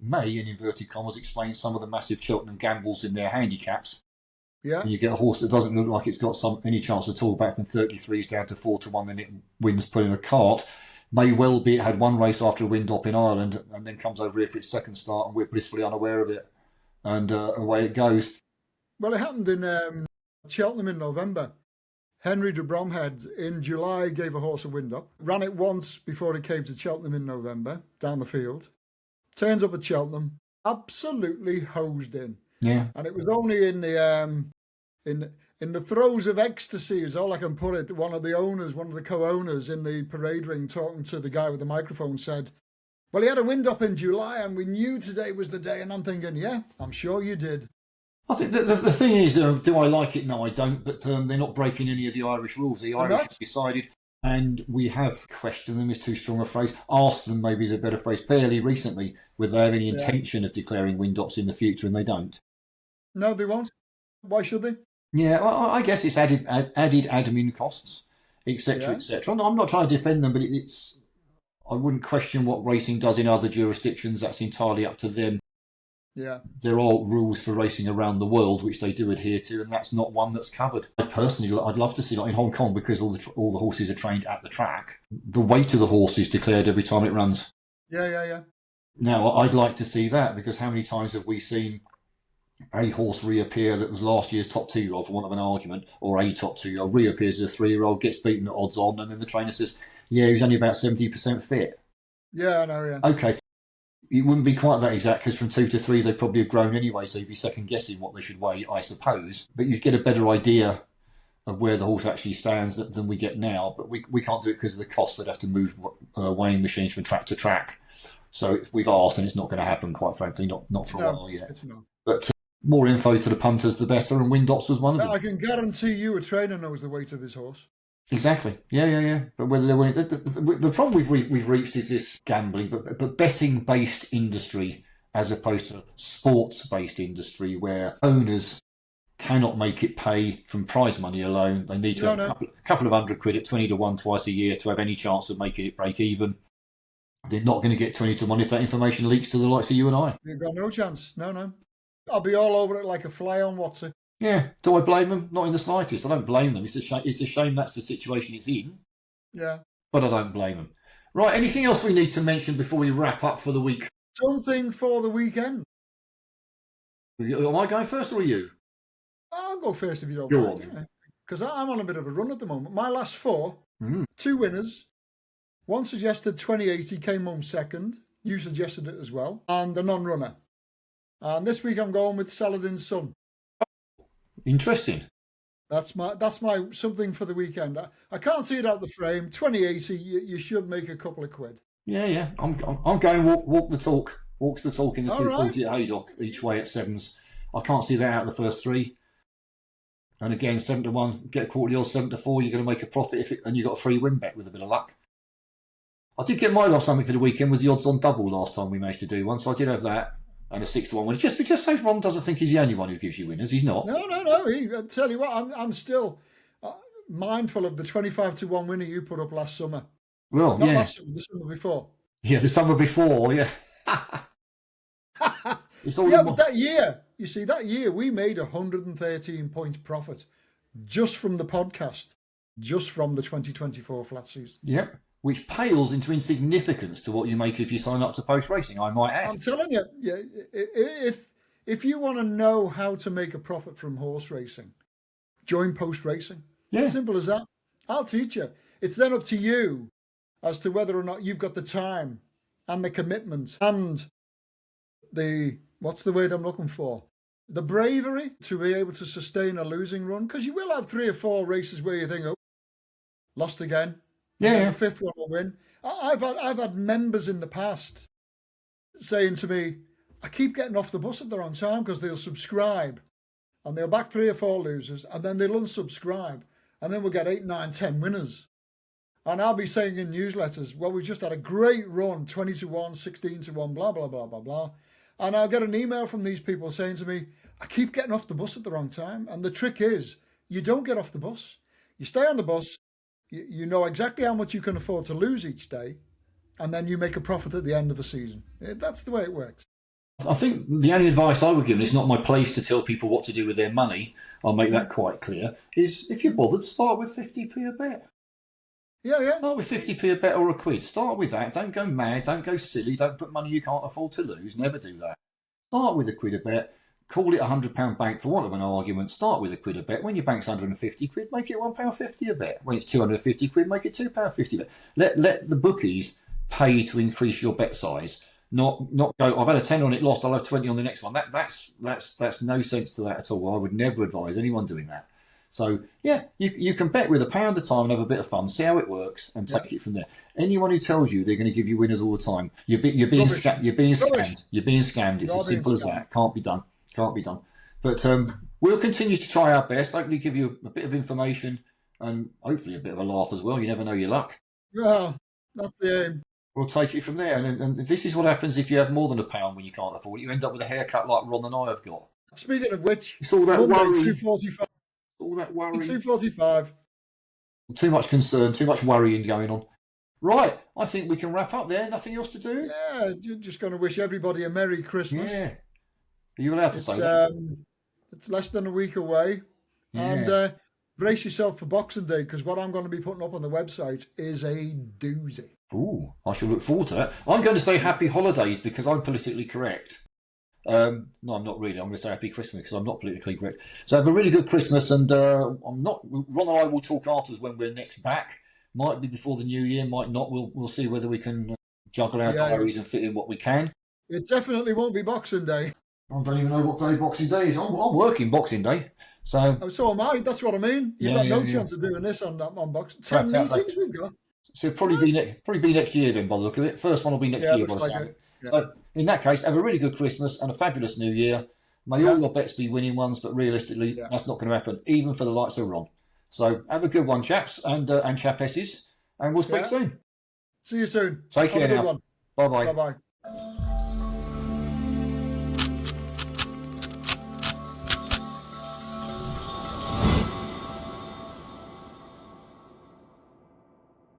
in inverted commas, explain some of the massive Cheltenham gambles in their handicaps. Yeah. And you get a horse that doesn't look like it's got any chance at all, back from 33s down to 4-1, then it wins pulling a cart. May well be it had one race after a wind up in Ireland and then comes over here for its second start and we're blissfully unaware of it. And away it goes. Well, it happened in Cheltenham in November. Henry de Bromhead in July gave a horse a wind up. Ran it once before it came to Cheltenham in November, down the field. Turns up at Cheltenham, absolutely hosed in. Yeah. And it was only in the throes of ecstasy, is all I can put it. One of the co-owners in the parade ring talking to the guy with the microphone said, well, he had a wind up in July and we knew today was the day. And I'm thinking, yeah, I'm sure you did. I think the thing is, do I like it? No, I don't. But they're not breaking any of the Irish rules. The Irish have decided, and we have questioned them is too strong a phrase. Asked them, maybe is a better phrase, fairly recently, whether they have any intention of declaring wind ups in the future, and they don't. No, they won't. Why should they? Yeah, I guess it's added admin costs, etc., etc. I'm not trying to defend them, but it's. I wouldn't question what racing does in other jurisdictions. That's entirely up to them. Yeah. There are rules for racing around the world which they do adhere to, and that's not one that's covered. I'd love to see, like in Hong Kong, because all the horses are trained at the track, the weight of the horse is declared every time it runs. Yeah. Now, I'd like to see that, because how many times have we seen a horse reappear that was last year's top 2-year-old, for want of an argument, or a top 2-year-old, reappears as a 3-year-old, gets beaten at odds on, and then the trainer says, yeah, he was only about 70% fit. Yeah, I know, yeah. Okay. It wouldn't be quite that exact, because from 2 to 3 they'd probably have grown anyway, so you'd be second guessing what they should weigh, I suppose. But you'd get a better idea of where the horse actually stands than we get now. But we can't do it because of the cost. They'd have to move weighing machines from track to track. So we've asked, and it's not going to happen, quite frankly, not for a while yet. It's not. But more info to the punters, the better, and wind ups was one of them. I can guarantee you a trainer knows the weight of his horse. Exactly. Yeah. But whether they're winning, the problem we've reached is this gambling, but betting-based industry as opposed to sports-based industry where owners cannot make it pay from prize money alone. They need to have a couple of £100 at 20 to 1 twice a year to have any chance of making it break even. They're not going to get 20 to 1 if that information leaks to the likes of you and I. You've got no chance. No. I'll be all over it like a fly on What's-it. Yeah, do I blame them? Not in the slightest. I don't blame them. It's a shame that's the situation it's in. Yeah. But I don't blame them. Right, anything else we need to mention before we wrap up for the week? Something for the weekend. Am I going first or are you? I'll go first if you don't Go mind. Because I'm on a bit of a run at the moment. My last 4, 2 winners. One suggested 2080, came home second. You suggested it as well. And a non-runner. And this week I'm going with Saladin's Son. Interesting. That's my something for the weekend. I can't see it out the frame. 2080, you should make a couple of quid. Yeah. I'm going walk the talk. Walks the talk in the 240 right. at Haydock each way at 7s. I can't see that out of the first 3. And again, 7 to 1, get a quarterly or 7 to 4, you're going to make a profit and you've got a free win bet with a bit of luck. I did get mine off something for the weekend. Was the odds on double last time we managed to do one, so I did have that and a 6-1 winner. Just so Ron doesn't think he's the only one who gives you winners. He's not. No. I tell you what, I'm still mindful of the 25-1 winner you put up last summer. Well, Not last summer, the summer before. Yeah, the summer before, yeah. But that year we made 113 points profit just from the podcast, just from the 2024 flat season. Yep. Which pales into insignificance to what you make if you sign up to Post Racing, I might add. I'm telling you, if you want to know how to make a profit from horse racing, join Post Racing. Yeah. Simple as that. I'll teach you. It's then up to you as to whether or not you've got the time and the commitment and what's the word I'm looking for? The bravery to be able to sustain a losing run. Because you will have 3 or 4 races where you think, oh, lost again. Yeah. The 5th one will win. I've had members in the past saying to me, I keep getting off the bus at the wrong time because they'll subscribe and they'll back 3 or 4 losers and then they'll unsubscribe and then we'll get 8, 9, 10 winners. And I'll be saying in newsletters, well, we just had a great run, 20-1, 16-1, blah, blah, blah, blah, blah. And I'll get an email from these people saying to me, I keep getting off the bus at the wrong time. And the trick is, you don't get off the bus. You stay on the bus. You know exactly how much you can afford to lose each day. And then you make a profit at the end of a season. That's the way it works. I think the only advice I would give, and it's not my place to tell people what to do with their money, I'll make that quite clear, is if you're bothered, start with 50p a bet. Yeah. Start with 50p a bet or a quid. Start with that. Don't go mad. Don't go silly. Don't put money you can't afford to lose. Never do that. Start with a quid a bet. Call it £100 bank for want of an argument. Start with a quid a bet. When your bank's £150, make it £1.50 a bet. When it's £250, make it £2.50 a bet. Let the bookies pay to increase your bet size. Not go, I've had a 10 on it, lost, I'll have 20 on the next one. That's no sense to that at all. I would never advise anyone doing that. So, yeah, you can bet with £1 a time and have a bit of fun, see how it works, and take it from there. Anyone who tells you they're going to give you winners all the time, you're being scammed. You're being scammed. It's as simple as that. Can't be done. But we'll continue to try our best. Hopefully give you a bit of information and hopefully a bit of a laugh as well. You never know your luck. Well, that's the aim. We'll take it from there. And this is what happens if you have more than £1 when you can't afford it. You end up with a haircut like Ron and I have got. Speaking of which, it's all that Monday, worry. 2:45. All that worry. 2:45. Too much concern, too much worrying going on. Right, I think we can wrap up there. Nothing else to do? Yeah, you're just going to wish everybody a Merry Christmas. Yeah. Are you allowed to say that? It's less than a week away. Yeah. And brace yourself for Boxing Day, because what I'm going to be putting up on the website is a doozy. Ooh, I shall look forward to that. I'm going to say happy holidays because I'm politically correct. No, I'm not really. I'm going to say happy Christmas because I'm not politically correct. So have a really good Christmas, and Ron and I will talk afterwards when we're next back. Might be before the new year, might not. We'll see whether we can juggle our diaries and fit in what we can. It definitely won't be Boxing Day. I don't even know what day Boxing Day is. I'm working Boxing Day. So am I. That's what I mean. You've got no chance of doing this on Boxing. 10 meetings we've got. So probably be next year then, by the look of it. First one will be next year by the sound. So in that case, have a really good Christmas and a fabulous New Year. May all your bets be winning ones, but realistically, that's not going to happen, even for the likes of Ron. So have a good one, chaps and chapesses, and we'll speak soon. See you soon. Take care now. Bye-bye. Bye-bye.